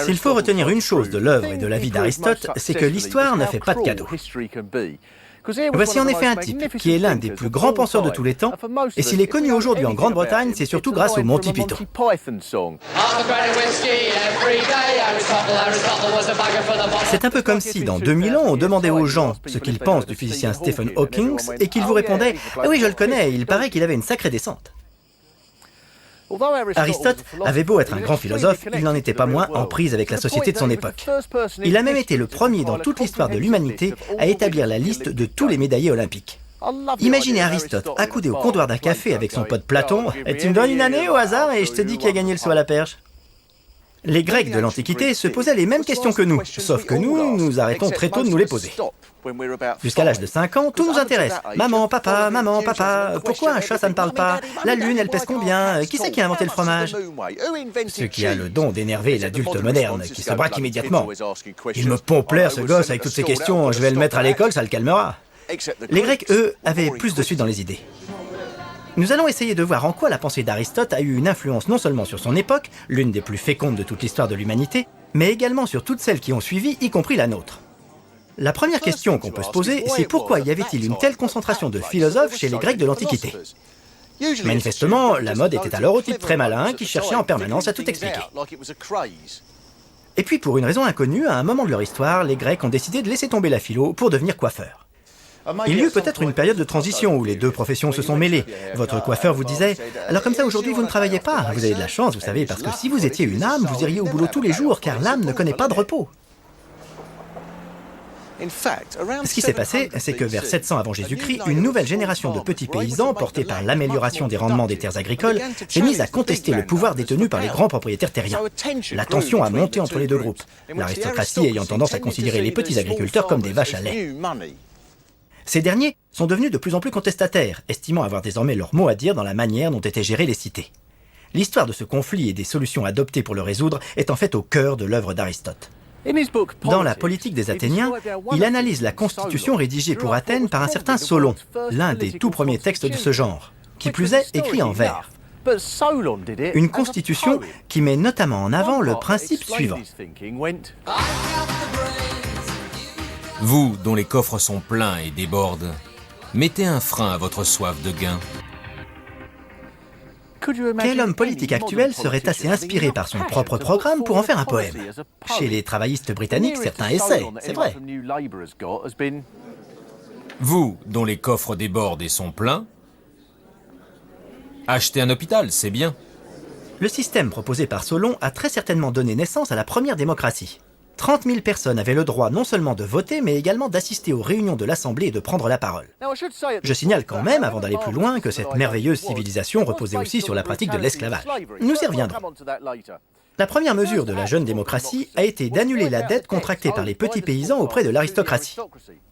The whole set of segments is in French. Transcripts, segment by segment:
S'il faut retenir une chose de l'œuvre et de la vie d'Aristote, c'est que l'histoire ne fait pas de cadeaux. Voici en effet un type qui est l'un des plus grands penseurs de tous les temps, et s'il est connu aujourd'hui en Grande-Bretagne, c'est surtout grâce au Monty Python. C'est un peu comme si, dans 2000 ans, on demandait aux gens ce qu'ils pensent du physicien Stephen Hawking, et qu'ils vous répondaient « Ah oui, je le connais, il paraît qu'il avait une sacrée descente ». Aristote avait beau être un grand philosophe, il n'en était pas moins en prise avec la société de son époque. Il a même été le premier dans toute l'histoire de l'humanité à établir la liste de tous les médaillés olympiques. Imaginez Aristote accoudé au comptoir d'un café avec son pote Platon, et tu me donnes une année au hasard et je te dis qui a gagné le saut à la perche. Les Grecs de l'Antiquité se posaient les mêmes questions que nous, sauf que nous arrêtons très tôt de nous les poser. Jusqu'à l'âge de 5 ans, tout nous intéresse. Maman, papa, pourquoi un chat ça ne parle pas? La lune, elle pèse combien? Qui c'est qui a inventé le fromage? Ce qui a le don d'énerver l'adulte moderne, qui se braque immédiatement. Il me pompe l'air ce gosse avec toutes ces questions, je vais le mettre à l'école, ça le calmera. Les Grecs, eux, avaient plus de suite dans les idées. Nous allons essayer de voir en quoi la pensée d'Aristote a eu une influence non seulement sur son époque, l'une des plus fécondes de toute l'histoire de l'humanité, mais également sur toutes celles qui ont suivi, y compris la nôtre. La première question qu'on peut se poser, c'est pourquoi y avait-il une telle concentration de philosophes chez les Grecs de l'Antiquité? Manifestement, la mode était alors au type très malin qui cherchait en permanence à tout expliquer. Et puis, pour une raison inconnue, à un moment de leur histoire, les Grecs ont décidé de laisser tomber la philo pour devenir coiffeurs. Il y eut peut-être une période de transition où les deux professions se sont mêlées. Votre coiffeur vous disait « Alors comme ça aujourd'hui vous ne travaillez pas, vous avez de la chance, vous savez, parce que si vous étiez une âme, vous iriez au boulot tous les jours, car l'âme ne connaît pas de repos. » Ce qui s'est passé, c'est que vers 700 avant Jésus-Christ, une nouvelle génération de petits paysans, portés par l'amélioration des rendements des terres agricoles, s'est mise à contester le pouvoir détenu par les grands propriétaires terriens. La tension a monté entre les deux groupes, l'aristocratie ayant tendance à considérer les petits agriculteurs comme des vaches à lait. Ces derniers sont devenus de plus en plus contestataires, estimant avoir désormais leur mot à dire dans la manière dont étaient gérées les cités. L'histoire de ce conflit et des solutions adoptées pour le résoudre est en fait au cœur de l'œuvre d'Aristote. Dans la politique des Athéniens, il analyse la constitution rédigée pour Athènes par un certain Solon, l'un des tout premiers textes de ce genre, qui plus est écrit en vers. Une constitution qui met notamment en avant le principe suivant. Vous, dont les coffres sont pleins et débordent, mettez un frein à votre soif de gain. Quel homme politique actuel serait assez inspiré par son propre programme pour en faire un poème? Chez les travaillistes britanniques, certains essaient, c'est vrai. Vous, dont les coffres débordent et sont pleins, achetez un hôpital, c'est bien. Le système proposé par Solon a très certainement donné naissance à la première démocratie. 30 000 personnes avaient le droit non seulement de voter, mais également d'assister aux réunions de l'Assemblée et de prendre la parole. Je signale quand même, avant d'aller plus loin, que cette merveilleuse civilisation reposait aussi sur la pratique de l'esclavage. Nous y reviendrons. La première mesure de la jeune démocratie a été d'annuler la dette contractée par les petits paysans auprès de l'aristocratie.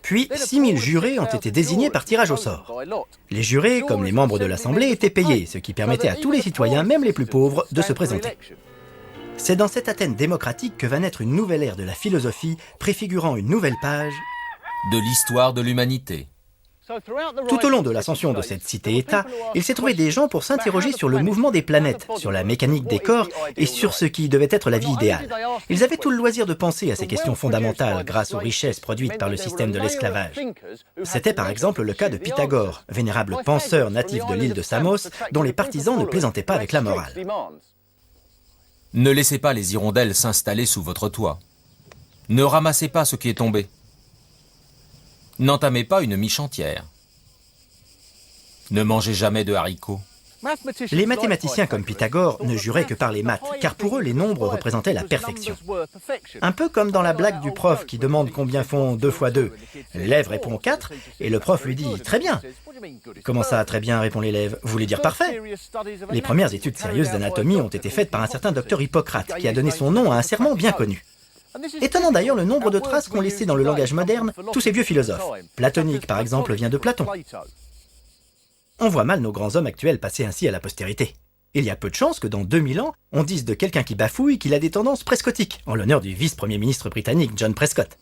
Puis, 6 000 jurés ont été désignés par tirage au sort. Les jurés, comme les membres de l'Assemblée, étaient payés, ce qui permettait à tous les citoyens, même les plus pauvres, de se présenter. C'est dans cette Athènes démocratique que va naître une nouvelle ère de la philosophie, préfigurant une nouvelle page de l'histoire de l'humanité. Tout au long de l'ascension de cette cité-État, il s'est trouvé des gens pour s'interroger sur le mouvement des planètes, sur la mécanique des corps et sur ce qui devait être la vie idéale. Ils avaient tout le loisir de penser à ces questions fondamentales grâce aux richesses produites par le système de l'esclavage. C'était par exemple le cas de Pythagore, vénérable penseur natif de l'île de Samos, dont les partisans ne plaisantaient pas avec la morale. Ne laissez pas les hirondelles s'installer sous votre toit. Ne ramassez pas ce qui est tombé. N'entamez pas une miche entière. Ne mangez jamais de haricots. Les mathématiciens comme Pythagore ne juraient que par les maths, car pour eux les nombres représentaient la perfection. Un peu comme dans la blague du prof qui demande combien font 2 fois 2. L'élève répond 4, et le prof lui dit « Très bien ». « Comment ça, très bien ?» répond l'élève. « Vous voulez dire parfait ?» Les premières études sérieuses d'anatomie ont été faites par un certain docteur Hippocrate, qui a donné son nom à un serment bien connu. Étonnant d'ailleurs le nombre de traces qu'ont laissées dans le langage moderne tous ces vieux philosophes. Platonique, par exemple, vient de Platon. On voit mal nos grands hommes actuels passer ainsi à la postérité. Il y a peu de chances que dans 2000 ans, on dise de quelqu'un qui bafouille qu'il a des tendances prescottiques, en l'honneur du vice-premier ministre britannique John Prescott.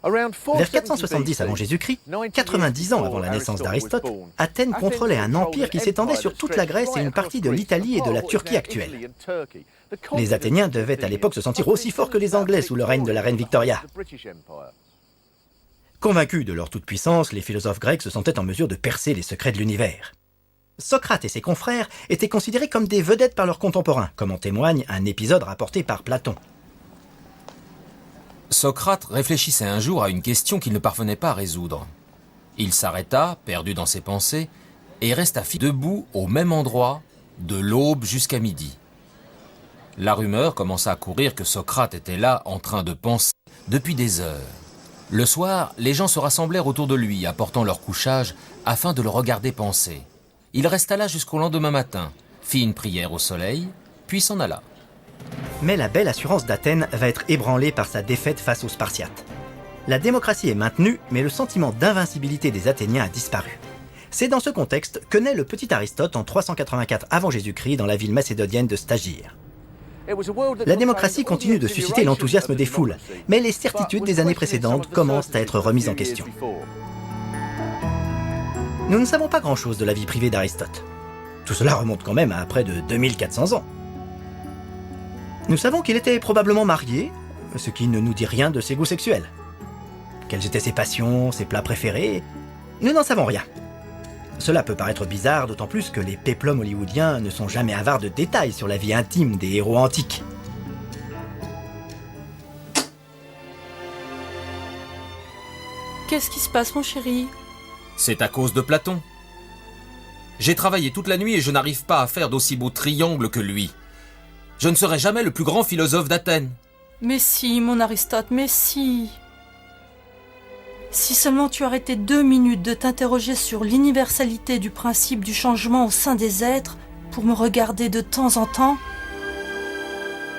Vers 470 avant Jésus-Christ, 90 ans avant la naissance d'Aristote, Athènes contrôlait un empire qui s'étendait sur toute la Grèce et une partie de l'Italie et de la Turquie actuelle. Les Athéniens devaient à l'époque se sentir aussi forts que les Anglais sous le règne de la reine Victoria. Convaincus de leur toute-puissance, les philosophes grecs se sentaient en mesure de percer les secrets de l'univers. Socrate et ses confrères étaient considérés comme des vedettes par leurs contemporains, comme en témoigne un épisode rapporté par Platon. Socrate réfléchissait un jour à une question qu'il ne parvenait pas à résoudre. Il s'arrêta, perdu dans ses pensées, et resta debout au même endroit, de l'aube jusqu'à midi. La rumeur commença à courir que Socrate était là en train de penser depuis des heures. Le soir, les gens se rassemblèrent autour de lui, apportant leur couchage, afin de le regarder penser. Il resta là jusqu'au lendemain matin, fit une prière au soleil, puis s'en alla. Mais la belle assurance d'Athènes va être ébranlée par sa défaite face aux Spartiates. La démocratie est maintenue, mais le sentiment d'invincibilité des Athéniens a disparu. C'est dans ce contexte que naît le petit Aristote en 384 avant Jésus-Christ dans la ville macédonienne de Stagir. La démocratie continue de susciter l'enthousiasme des foules, mais les certitudes des années précédentes commencent à être remises en question. Nous ne savons pas grand-chose de la vie privée d'Aristote. Tout cela remonte quand même à près de 2400 ans. Nous savons qu'il était probablement marié, ce qui ne nous dit rien de ses goûts sexuels. Quelles étaient ses passions, ses plats préférés? Nous n'en savons rien. Cela peut paraître bizarre, d'autant plus que les péplums hollywoodiens ne sont jamais avares de détails sur la vie intime des héros antiques. Qu'est-ce qui se passe, mon chéri? C'est à cause de Platon. J'ai travaillé toute la nuit et je n'arrive pas à faire d'aussi beaux triangles que lui. Je ne serai jamais le plus grand philosophe d'Athènes. Mais si, mon Aristote, mais si. Si seulement tu arrêtais 2 minutes de t'interroger sur l'universalité du principe du changement au sein des êtres pour me regarder de temps en temps,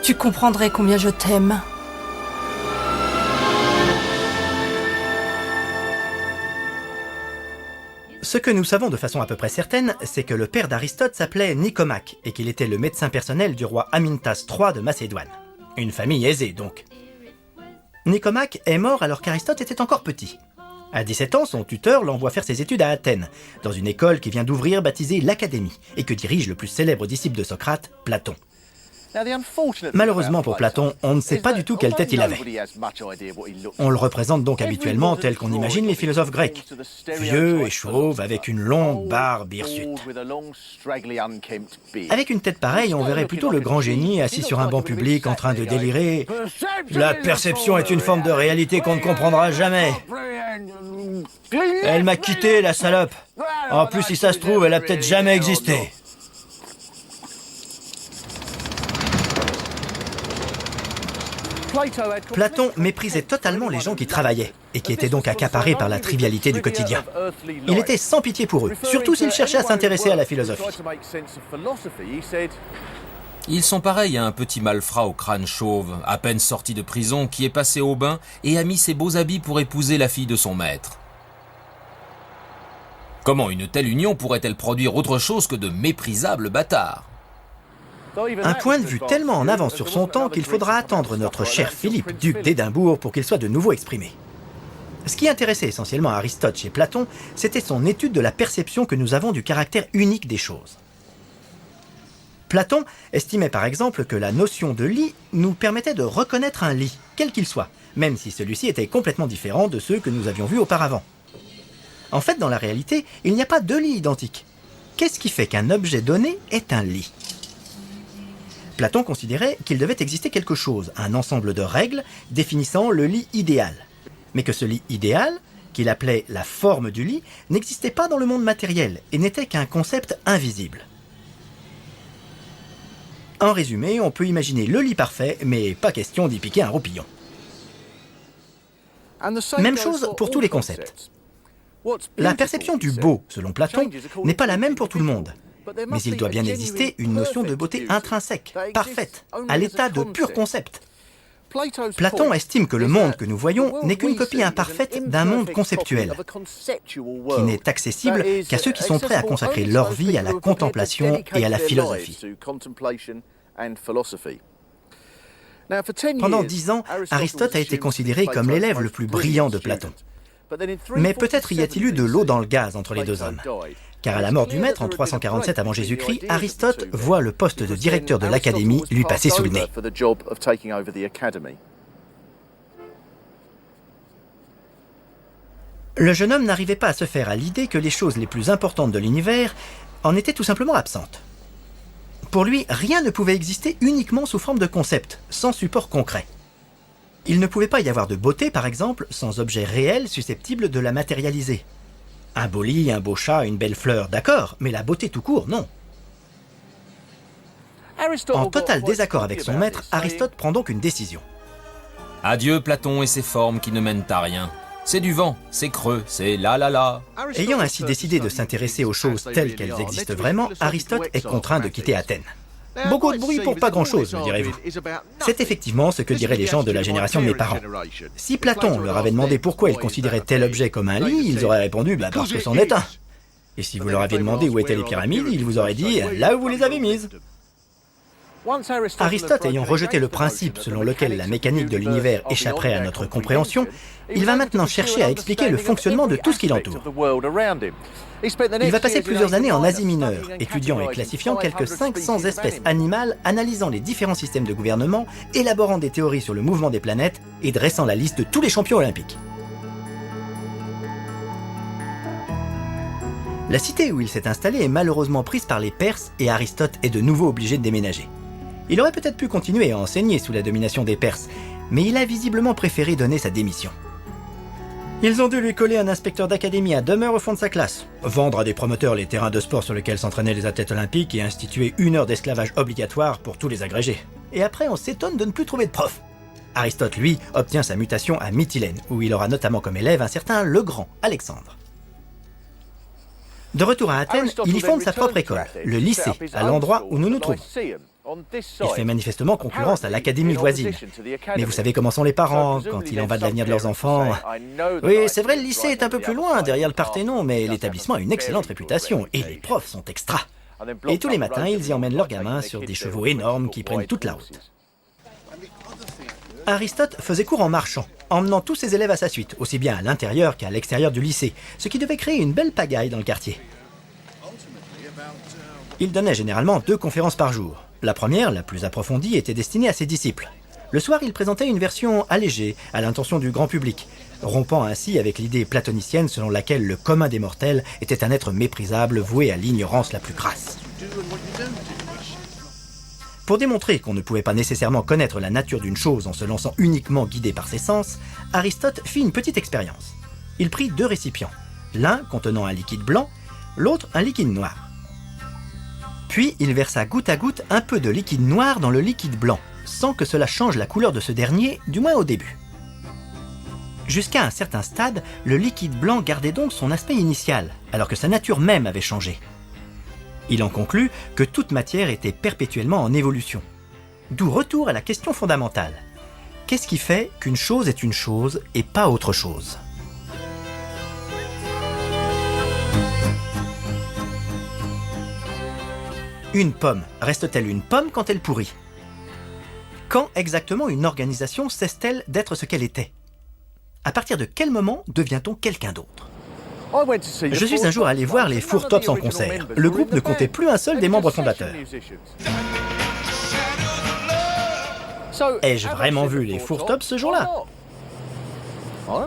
tu comprendrais combien je t'aime. Ce que nous savons de façon à peu près certaine, c'est que le père d'Aristote s'appelait Nicomaque et qu'il était le médecin personnel du roi Amintas III de Macédoine. Une famille aisée donc. Nicomaque est mort alors qu'Aristote était encore petit. À 17 ans, son tuteur l'envoie faire ses études à Athènes, dans une école qui vient d'ouvrir baptisée l'Académie, et que dirige le plus célèbre disciple de Socrate, Platon. Malheureusement pour Platon, on ne sait pas du tout quelle tête il avait. On le représente donc habituellement tel qu'on imagine les philosophes grecs, vieux et chauve, avec une longue barbe hirsute. Avec une tête pareille, on verrait plutôt le grand génie assis sur un banc public en train de délirer « La perception est une forme de réalité qu'on ne comprendra jamais. Elle m'a quitté, la salope. En plus, si ça se trouve, elle a peut-être jamais existé. » Platon méprisait totalement les gens qui travaillaient et qui étaient donc accaparés par la trivialité du quotidien. Il était sans pitié pour eux, surtout s'ils cherchaient à s'intéresser à la philosophie. Ils sont pareils à un petit malfrat au crâne chauve, à peine sorti de prison, qui est passé au bain et a mis ses beaux habits pour épouser la fille de son maître. Comment une telle union pourrait-elle produire autre chose que de méprisables bâtards ? Un point de vue tellement en avance sur son temps qu'il faudra attendre notre cher Philippe, duc d'Édimbourg, pour qu'il soit de nouveau exprimé. Ce qui intéressait essentiellement Aristote chez Platon, c'était son étude de la perception que nous avons du caractère unique des choses. Platon estimait par exemple que la notion de lit nous permettait de reconnaître un lit, quel qu'il soit, même si celui-ci était complètement différent de ceux que nous avions vus auparavant. En fait, dans la réalité, il n'y a pas deux lits identiques. Qu'est-ce qui fait qu'un objet donné est un lit ? Platon considérait qu'il devait exister quelque chose, un ensemble de règles définissant le lit idéal. Mais que ce lit idéal, qu'il appelait la forme du lit, n'existait pas dans le monde matériel et n'était qu'un concept invisible. En résumé, on peut imaginer le lit parfait, mais pas question d'y piquer un roupillon. Même chose pour tous les concepts. La perception du beau, selon Platon, n'est pas la même pour tout le monde. Mais il doit bien exister une notion de beauté intrinsèque, parfaite, à l'état de pur concept. Platon estime que le monde que nous voyons n'est qu'une copie imparfaite d'un monde conceptuel, qui n'est accessible qu'à ceux qui sont prêts à consacrer leur vie à la contemplation et à la philosophie. Pendant 10 ans, Aristote a été considéré comme l'élève le plus brillant de Platon. Mais peut-être y a-t-il eu de l'eau dans le gaz entre les deux hommes. Car à la mort du maître en 347 avant Jésus-Christ, Aristote voit le poste de directeur de l'académie lui passer sous le nez. Le jeune homme n'arrivait pas à se faire à l'idée que les choses les plus importantes de l'univers en étaient tout simplement absentes. Pour lui, rien ne pouvait exister uniquement sous forme de concept, sans support concret. Il ne pouvait pas y avoir de beauté, par exemple, sans objet réel susceptible de la matérialiser. Un beau lit, un beau chat, une belle fleur, d'accord, mais la beauté tout court, non. En total désaccord avec son maître, Aristote prend donc une décision. Adieu Platon et ses formes qui ne mènent à rien. C'est du vent, c'est creux, c'est la. Ayant ainsi décidé de s'intéresser aux choses telles qu'elles existent vraiment, Aristote est contraint de quitter Athènes. Beaucoup de bruit pour pas grand-chose, me direz-vous. C'est effectivement ce que diraient les gens de la génération de mes parents. Si Platon leur avait demandé pourquoi ils considéraient tel objet comme un lit, ils auraient répondu « parce que c'en est un ». Et si vous leur aviez demandé où étaient les pyramides, ils vous auraient dit « là où vous les avez mises ». Aristote ayant rejeté le principe selon lequel la mécanique de l'univers échapperait à notre compréhension, il va maintenant chercher à expliquer le fonctionnement de tout ce qui l'entoure. Il va passer plusieurs années en Asie mineure, étudiant et classifiant quelques 500 espèces animales, analysant les différents systèmes de gouvernement, élaborant des théories sur le mouvement des planètes et dressant la liste de tous les champions olympiques. La cité où il s'est installé est malheureusement prise par les Perses et Aristote est de nouveau obligé de déménager. Il aurait peut-être pu continuer à enseigner sous la domination des Perses, mais il a visiblement préféré donner sa démission. Ils ont dû lui coller un inspecteur d'académie à demeure au fond de sa classe, vendre à des promoteurs les terrains de sport sur lesquels s'entraînaient les athlètes olympiques et instituer 1 heure d'esclavage obligatoire pour tous les agrégés. Et après, on s'étonne de ne plus trouver de prof. Aristote, lui, obtient sa mutation à Mytilène, où il aura notamment comme élève un certain Legrand, Alexandre. De retour à Athènes, il y fonde sa propre école, le lycée, à l'endroit où nous nous trouvons. Il fait manifestement concurrence à l'académie voisine. Mais vous savez comment sont les parents, quand il en va de l'avenir de leurs enfants. Oui, c'est vrai, le lycée est un peu plus loin, derrière le Parthénon, mais l'établissement a une excellente réputation, et les profs sont extra. Et tous les matins, ils y emmènent leurs gamins sur des chevaux énormes qui prennent toute la route. Aristote faisait cours en marchant, emmenant tous ses élèves à sa suite, aussi bien à l'intérieur qu'à l'extérieur du lycée, ce qui devait créer une belle pagaille dans le quartier. Il donnait généralement 2 conférences par jour. La première, la plus approfondie, était destinée à ses disciples. Le soir, il présentait une version allégée, à l'intention du grand public, rompant ainsi avec l'idée platonicienne selon laquelle le commun des mortels était un être méprisable voué à l'ignorance la plus crasse. Pour démontrer qu'on ne pouvait pas nécessairement connaître la nature d'une chose en se lançant uniquement guidé par ses sens, Aristote fit une petite expérience. Il prit 2 récipients, l'un contenant un liquide blanc, l'autre un liquide noir. Puis il versa goutte à goutte un peu de liquide noir dans le liquide blanc, sans que cela change la couleur de ce dernier, du moins au début. Jusqu'à un certain stade, le liquide blanc gardait donc son aspect initial, alors que sa nature même avait changé. Il en conclut que toute matière était perpétuellement en évolution. D'où retour à la question fondamentale. Qu'est-ce qui fait qu'une chose est une chose et pas autre chose ? Une pomme, reste-t-elle une pomme quand elle pourrit ? Quand exactement une organisation cesse-t-elle d'être ce qu'elle était ? À partir de quel moment devient-on quelqu'un d'autre ? Je suis un jour allé voir les Four Tops en concert. Le groupe ne comptait plus un seul des membres fondateurs. Ai-je vraiment vu les Four Tops ce jour-là ?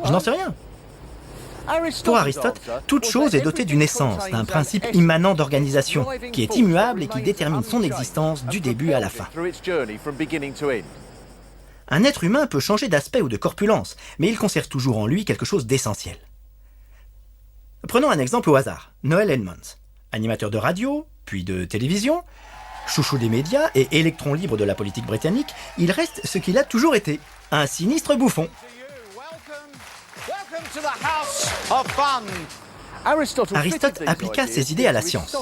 Je n'en sais rien. Pour Aristote, toute chose est dotée d'une essence, d'un principe immanent d'organisation, qui est immuable et qui détermine son existence du début à la fin. Un être humain peut changer d'aspect ou de corpulence, mais il conserve toujours en lui quelque chose d'essentiel. Prenons un exemple au hasard, Noel Edmonds, animateur de radio, puis de télévision, chouchou des médias et électron libre de la politique britannique, il reste ce qu'il a toujours été, un sinistre bouffon. Aristote appliqua ses idées à la science.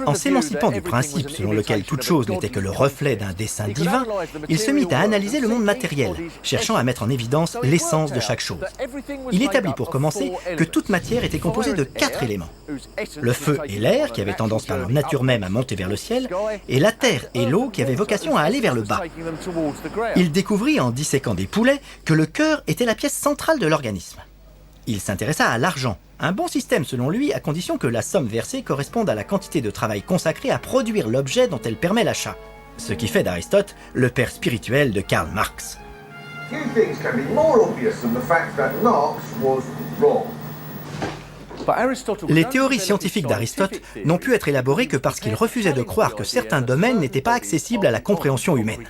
En s'émancipant du principe selon lequel toute chose n'était que le reflet d'un dessein divin, il se mit à analyser le monde matériel, cherchant à mettre en évidence l'essence de chaque chose. Il établit pour commencer que toute matière était composée de 4 éléments. Le feu et l'air, qui avaient tendance par leur nature même à monter vers le ciel, et la terre et l'eau, qui avaient vocation à aller vers le bas. Il découvrit, en disséquant des poulets, que le cœur était la pièce centrale de l'organisme. Il s'intéressa à l'argent, un bon système selon lui, à condition que la somme versée corresponde à la quantité de travail consacrée à produire l'objet dont elle permet l'achat. Ce qui fait d'Aristote le père spirituel de Karl Marx. Les théories scientifiques d'Aristote n'ont pu être élaborées que parce qu'il refusait de croire que certains domaines n'étaient pas accessibles à la compréhension humaine.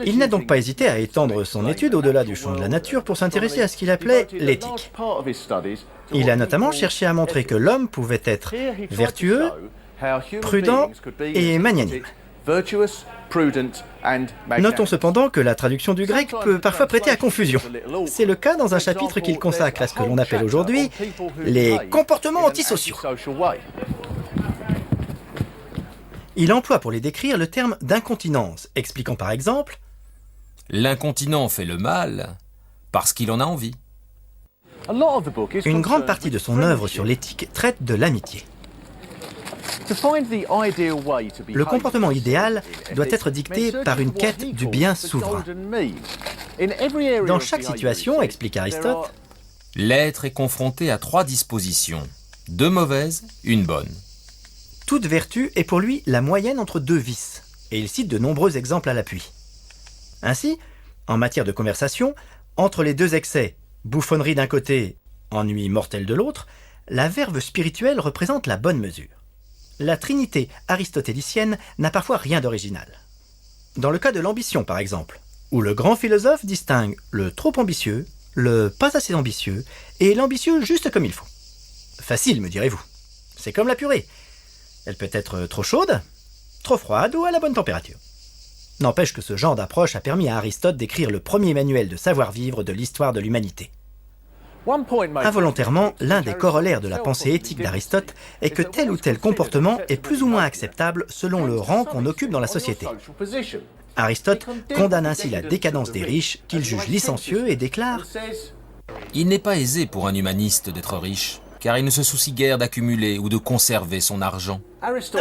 Il n'a donc pas hésité à étendre son étude au-delà du champ de la nature pour s'intéresser à ce qu'il appelait l'éthique. Il a notamment cherché à montrer que l'homme pouvait être vertueux, prudent et magnanime. Notons cependant que la traduction du grec peut parfois prêter à confusion. C'est le cas dans un chapitre qu'il consacre à ce que l'on appelle aujourd'hui les comportements antisociaux. Il emploie pour les décrire le terme d'incontinence, expliquant par exemple « L'incontinent fait le mal parce qu'il en a envie ». Une grande partie de son œuvre sur l'éthique traite de l'amitié. Le comportement idéal doit être dicté par une quête du bien souverain. Dans chaque situation, explique Aristote, l'être est confronté à 3 dispositions, 2 mauvaises, une bonne. Toute vertu est pour lui la moyenne entre 2 vices, et il cite de nombreux exemples à l'appui. Ainsi, en matière de conversation, entre les 2 excès, bouffonnerie d'un côté, ennui mortel de l'autre, la verve spirituelle représente la bonne mesure. La trinité aristotélicienne n'a parfois rien d'original. Dans le cas de l'ambition, par exemple, où le grand philosophe distingue le trop ambitieux, le pas assez ambitieux et l'ambitieux juste comme il faut. Facile, me direz-vous. C'est comme la purée. Elle peut être trop chaude, trop froide ou à la bonne température. N'empêche que ce genre d'approche a permis à Aristote d'écrire le premier manuel de savoir-vivre de l'histoire de l'humanité. Involontairement, l'un des corollaires de la pensée éthique d'Aristote est que tel ou tel comportement est plus ou moins acceptable selon le rang qu'on occupe dans la société. Aristote condamne ainsi la décadence des riches, qu'il juge licencieux et déclare « Il n'est pas aisé pour un humaniste d'être riche, car il ne se soucie guère d'accumuler ou de conserver son argent. »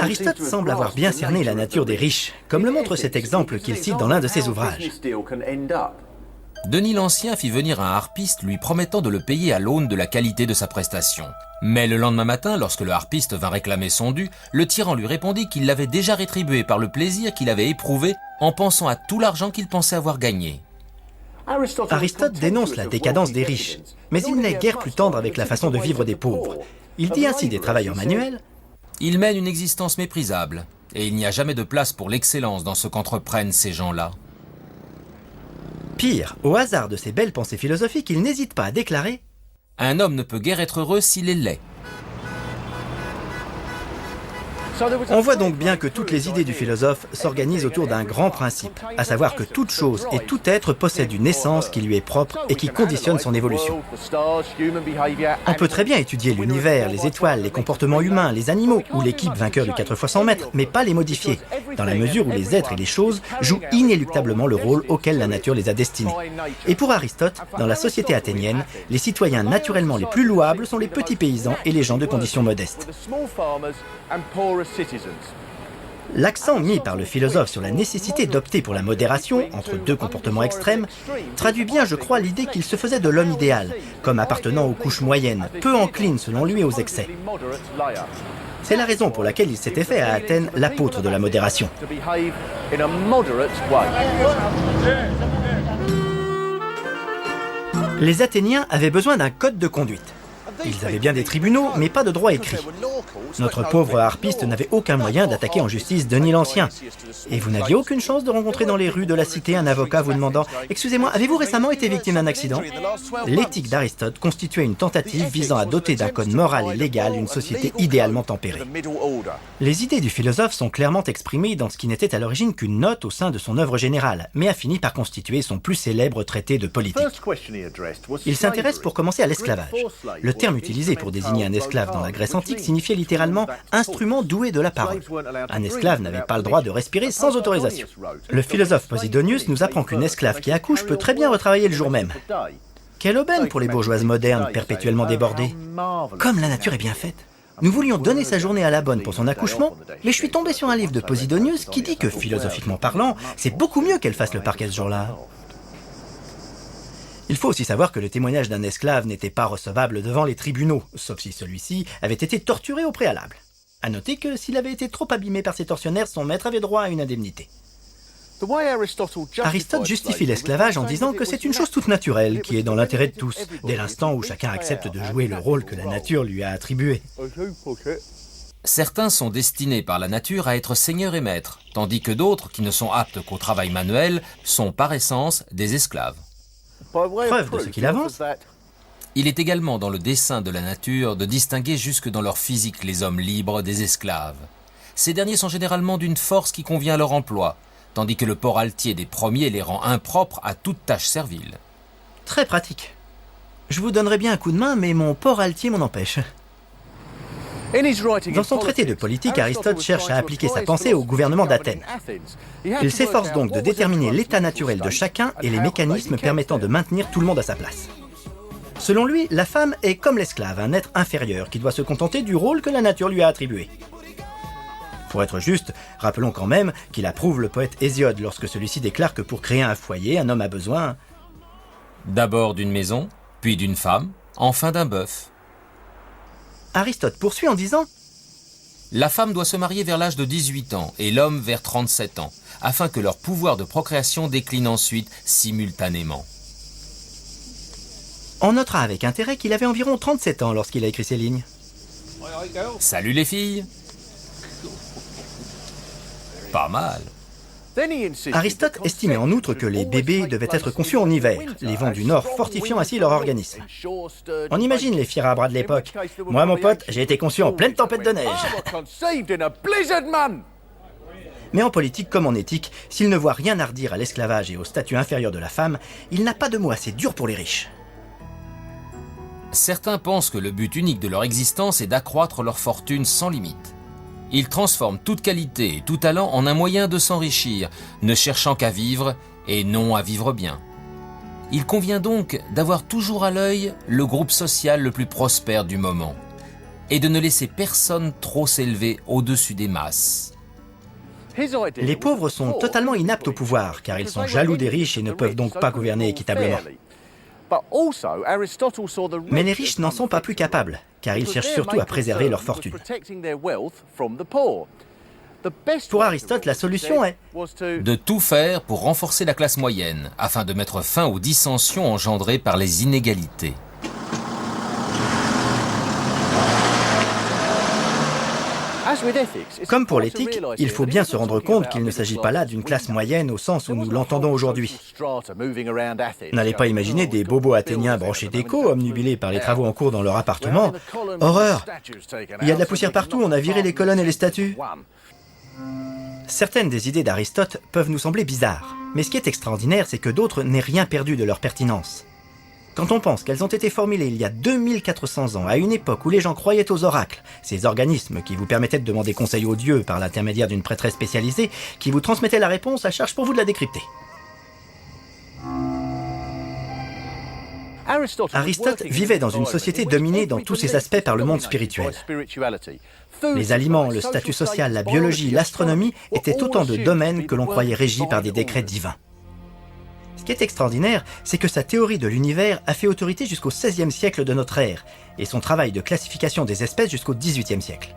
Aristote semble avoir bien cerné la nature des riches, comme le montre cet exemple qu'il cite dans l'un de ses ouvrages. Denis l'Ancien fit venir un harpiste lui promettant de le payer à l'aune de la qualité de sa prestation. Mais le lendemain matin, lorsque le harpiste vint réclamer son dû, le tyran lui répondit qu'il l'avait déjà rétribué par le plaisir qu'il avait éprouvé en pensant à tout l'argent qu'il pensait avoir gagné. Aristote dénonce la décadence des riches, mais il n'est guère plus tendre avec la façon de vivre des pauvres. Il dit ainsi des travailleurs manuels « Ils mènent une existence méprisable, et il n'y a jamais de place pour l'excellence dans ce qu'entreprennent ces gens-là. » Pire, au hasard de ses belles pensées philosophiques, il n'hésite pas à déclarer « Un homme ne peut guère être heureux s'il est laid. » On voit donc bien que toutes les idées du philosophe s'organisent autour d'un grand principe, à savoir que toute chose et tout être possède une essence qui lui est propre et qui conditionne son évolution. On peut très bien étudier l'univers, les étoiles, les comportements humains, les animaux ou l'équipe vainqueur du 4 x 100 mètres, mais pas les modifier, dans la mesure où les êtres et les choses jouent inéluctablement le rôle auquel la nature les a destinés. Et pour Aristote, dans la société athénienne, les citoyens naturellement les plus louables sont les petits paysans et les gens de conditions modestes. L'accent mis par le philosophe sur la nécessité d'opter pour la modération entre 2 comportements extrêmes traduit bien, je crois, l'idée qu'il se faisait de l'homme idéal, comme appartenant aux couches moyennes, peu enclines selon lui aux excès. C'est la raison pour laquelle il s'était fait à Athènes l'apôtre de la modération. Les Athéniens avaient besoin d'un code de conduite. Ils avaient bien des tribunaux, mais pas de droit écrit. Notre pauvre harpiste n'avait aucun moyen d'attaquer en justice Denis l'Ancien. Et vous n'aviez aucune chance de rencontrer dans les rues de la cité un avocat vous demandant « Excusez-moi, avez-vous récemment été victime d'un accident ?» L'éthique d'Aristote constituait une tentative visant à doter d'un code moral et légal une société idéalement tempérée. Les idées du philosophe sont clairement exprimées dans ce qui n'était à l'origine qu'une note au sein de son œuvre générale, mais a fini par constituer son plus célèbre traité de politique. Il s'intéresse pour commencer à l'esclavage. Le terme utilisé pour désigner un esclave dans la Grèce antique signifiait littéralement « instrument doué de la parole ». Un esclave n'avait pas le droit de respirer sans autorisation. Le philosophe Posidonius nous apprend qu'une esclave qui accouche peut très bien retravailler le jour même. Quelle aubaine pour les bourgeoises modernes perpétuellement débordées. Comme la nature est bien faite. Nous voulions donner sa journée à la bonne pour son accouchement, mais je suis tombé sur un livre de Posidonius qui dit que, philosophiquement parlant, c'est beaucoup mieux qu'elle fasse le parquet ce jour-là. Il faut aussi savoir que le témoignage d'un esclave n'était pas recevable devant les tribunaux, sauf si celui-ci avait été torturé au préalable. À noter que s'il avait été trop abîmé par ses tortionnaires, son maître avait droit à une indemnité. Aristote justifie l'esclavage en disant que c'est une chose toute naturelle, qui est dans l'intérêt de tous, dès l'instant où chacun accepte de jouer le rôle que la nature lui a attribué. Certains sont destinés par la nature à être seigneurs et maîtres, tandis que d'autres, qui ne sont aptes qu'au travail manuel, sont par essence des esclaves. Preuve de ce qu'il avance. Il est également dans le dessein de la nature de distinguer jusque dans leur physique les hommes libres des esclaves. Ces derniers sont généralement d'une force qui convient à leur emploi, tandis que le port altier des premiers les rend impropres à toute tâche servile. Très pratique. Je vous donnerais bien un coup de main, mais mon port altier m'en empêche. Dans son traité de politique, Aristote cherche à appliquer sa pensée au gouvernement d'Athènes. Il s'efforce donc de déterminer l'état naturel de chacun et les mécanismes permettant de maintenir tout le monde à sa place. Selon lui, la femme est comme l'esclave, un être inférieur qui doit se contenter du rôle que la nature lui a attribué. Pour être juste, rappelons quand même qu'il approuve le poète Hésiode lorsque celui-ci déclare que pour créer un foyer, un homme a besoin d'abord d'une maison, puis d'une femme, enfin d'un bœuf. Aristote poursuit en disant « La femme doit se marier vers l'âge de 18 ans et l'homme vers 37 ans, afin que leur pouvoir de procréation décline ensuite simultanément. » On notera avec intérêt qu'il avait environ 37 ans lorsqu'il a écrit ces lignes. Salut les filles! Pas mal. Aristote estimait en outre que les bébés devaient être conçus en hiver, les vents du nord fortifiant ainsi leur organisme. On imagine les fiers à bras de l'époque. Moi, mon pote, j'ai été conçu en pleine tempête de neige. Mais en politique comme en éthique, s'il ne voit rien à redire à l'esclavage et au statut inférieur de la femme, il n'a pas de mot assez dur pour les riches. Certains pensent que le but unique de leur existence est d'accroître leur fortune sans limite. Ils transforment toute qualité et tout talent en un moyen de s'enrichir, ne cherchant qu'à vivre et non à vivre bien. Il convient donc d'avoir toujours à l'œil le groupe social le plus prospère du moment et de ne laisser personne trop s'élever au-dessus des masses. Les pauvres sont totalement inaptes au pouvoir, car ils sont jaloux des riches et ne peuvent donc pas gouverner équitablement. Mais les riches n'en sont pas plus capables, car ils cherchent surtout à préserver leur fortune. Pour Aristote, la solution est de tout faire pour renforcer la classe moyenne, afin de mettre fin aux dissensions engendrées par les inégalités. Comme pour l'éthique, il faut bien se rendre compte qu'il ne s'agit pas là d'une classe moyenne au sens où nous l'entendons aujourd'hui. N'allez pas imaginer des bobos athéniens branchés d'écho, omnubilés par les travaux en cours dans leur appartement. Horreur! Il y a de la poussière partout, on a viré les colonnes et les statues. Certaines des idées d'Aristote peuvent nous sembler bizarres, mais ce qui est extraordinaire, c'est que d'autres n'aient rien perdu de leur pertinence. Quand on pense qu'elles ont été formulées il y a 2400 ans, à une époque où les gens croyaient aux oracles, ces organismes qui vous permettaient de demander conseil aux dieux par l'intermédiaire d'une prêtresse spécialisée, qui vous transmettait la réponse à charge pour vous de la décrypter. Aristote vivait dans une société dominée dans tous ses aspects par le monde spirituel. Les aliments, le statut social, la biologie, l'astronomie étaient autant de domaines que l'on croyait régis par des décrets divins. Ce qui est extraordinaire, c'est que sa théorie de l'univers a fait autorité jusqu'au XVIe siècle de notre ère, et son travail de classification des espèces jusqu'au XVIIIe siècle.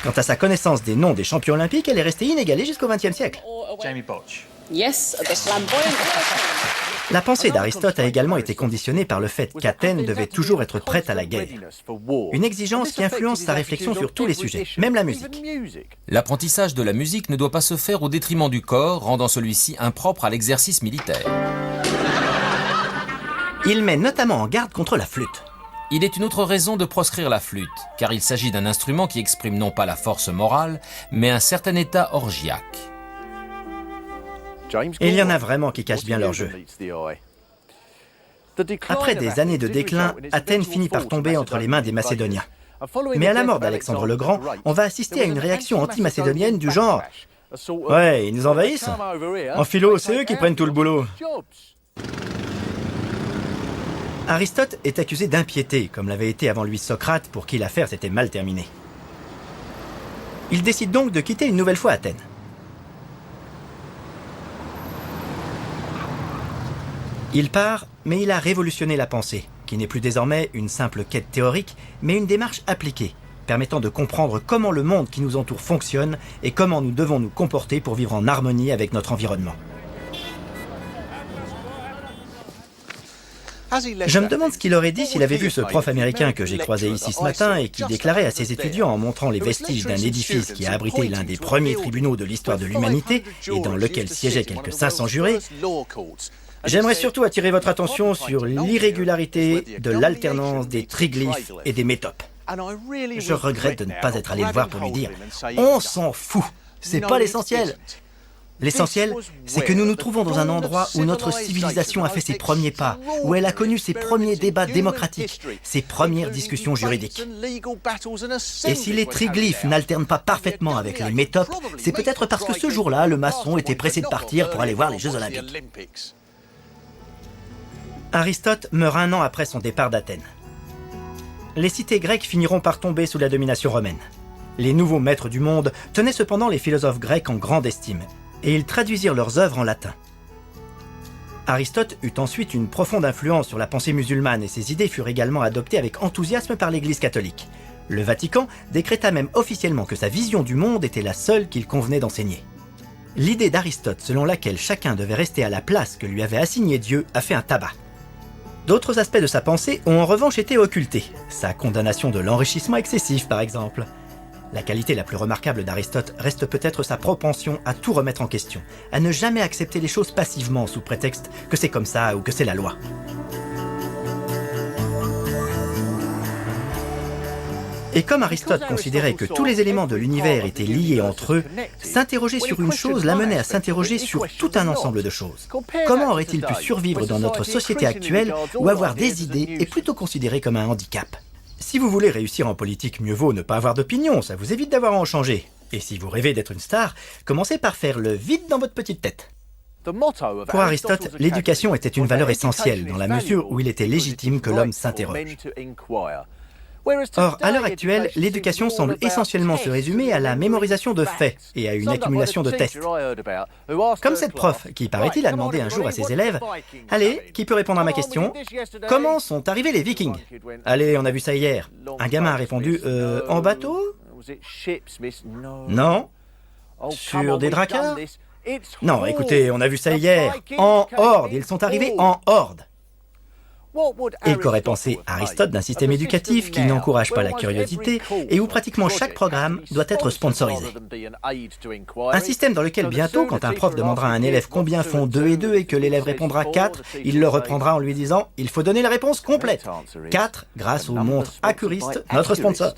Quant à sa connaissance des noms des champions olympiques, elle est restée inégalée jusqu'au XXe siècle. La pensée d'Aristote a également été conditionnée par le fait qu'Athènes devait toujours être prête à la guerre. Une exigence qui influence sa réflexion sur tous les sujets, même la musique. L'apprentissage de la musique ne doit pas se faire au détriment du corps, rendant celui-ci impropre à l'exercice militaire. Il met notamment en garde contre la flûte. Il est une autre raison de proscrire la flûte, car il s'agit d'un instrument qui exprime non pas la force morale, mais un certain état orgiaque. Et il y en a vraiment qui cachent bien leur jeu. Après des années de déclin, Athènes finit par tomber entre les mains des Macédoniens. Mais à la mort d'Alexandre le Grand, on va assister à une réaction anti-macédonienne du genre « Ouais, ils nous envahissent. En philo, c'est eux qui prennent tout le boulot. » Aristote est accusé d'impiété, comme l'avait été avant lui Socrate, pour qui l'affaire s'était mal terminée. Il décide donc de quitter une nouvelle fois Athènes. Il part, mais il a révolutionné la pensée, qui n'est plus désormais une simple quête théorique, mais une démarche appliquée, permettant de comprendre comment le monde qui nous entoure fonctionne et comment nous devons nous comporter pour vivre en harmonie avec notre environnement. Je me demande ce qu'il aurait dit s'il avait vu ce prof américain que j'ai croisé ici ce matin et qui déclarait à ses étudiants en montrant les vestiges d'un édifice qui a abrité l'un des premiers tribunaux de l'histoire de l'humanité et dans lequel siégeaient quelques 500 jurés. J'aimerais surtout attirer votre attention sur l'irrégularité de l'alternance des triglyphes et des métopes. Je regrette de ne pas être allé le voir pour lui dire « On s'en fout, c'est pas l'essentiel !» L'essentiel, c'est que nous nous trouvons dans un endroit où notre civilisation a fait ses premiers pas, où elle a connu ses premiers débats démocratiques, ses premières discussions juridiques. Et si les triglyphes n'alternent pas parfaitement avec les métopes, c'est peut-être parce que ce jour-là, le maçon était pressé de partir pour aller voir les Jeux Olympiques. Aristote meurt 1 an après son départ d'Athènes. Les cités grecques finiront par tomber sous la domination romaine. Les nouveaux maîtres du monde tenaient cependant les philosophes grecs en grande estime, et ils traduisirent leurs œuvres en latin. Aristote eut ensuite une profonde influence sur la pensée musulmane et ses idées furent également adoptées avec enthousiasme par l'Église catholique. Le Vatican décréta même officiellement que sa vision du monde était la seule qu'il convenait d'enseigner. L'idée d'Aristote selon laquelle chacun devait rester à la place que lui avait assignée Dieu a fait un tabac. D'autres aspects de sa pensée ont en revanche été occultés, sa condamnation de l'enrichissement excessif par exemple. La qualité la plus remarquable d'Aristote reste peut-être sa propension à tout remettre en question, à ne jamais accepter les choses passivement sous prétexte que c'est comme ça ou que c'est la loi. Et comme Aristote considérait que tous les éléments de l'univers étaient liés entre eux, s'interroger sur une chose l'amenait à s'interroger sur tout un ensemble de choses. Comment aurait-il pu survivre dans notre société actuelle où avoir des idées est plutôt considéré comme un handicap ? Si vous voulez réussir en politique, mieux vaut ne pas avoir d'opinion, ça vous évite d'avoir à en changer. Et si vous rêvez d'être une star, commencez par faire le vide dans votre petite tête. Pour Aristote, l'éducation était une valeur essentielle dans la mesure où il était légitime que l'homme s'interroge. Or, à l'heure actuelle, l'éducation semble essentiellement se résumer à la mémorisation de faits et à une accumulation de tests. Comme cette prof qui, paraît-il, a demandé un jour à ses élèves « Allez, qui peut répondre à ma question ? Comment sont arrivés les Vikings ? Allez, on a vu ça hier. » Un gamin a répondu « En bateau ? Non. Sur des dracars ? Non, écoutez, on a vu ça hier. En horde, ils sont arrivés en horde. » Et qu'aurait pensé Aristote d'un système éducatif qui n'encourage pas la curiosité et où pratiquement chaque programme doit être sponsorisé. Un système dans lequel bientôt, quand un prof demandera à un élève combien font 2 et 2 et que l'élève répondra 4, il le reprendra en lui disant « Il faut donner la réponse complète ». 4 grâce aux montres Accuriste, notre sponsor.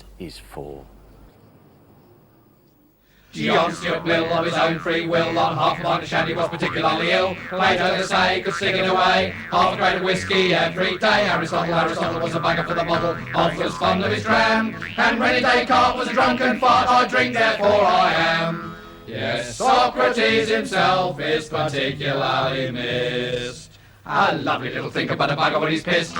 Geon stood will of his own free will, on half a pint of shandy was particularly ill. Plato, they say, could sing it away, half a crate of whiskey every day. Aristotle was a bagger for the bottle, half was fond of his dram. And René Descartes was a drunken fart, I drink therefore I am. Yes, Socrates himself is particularly missed. A lovely little thinker, but a bugger when he's pissed.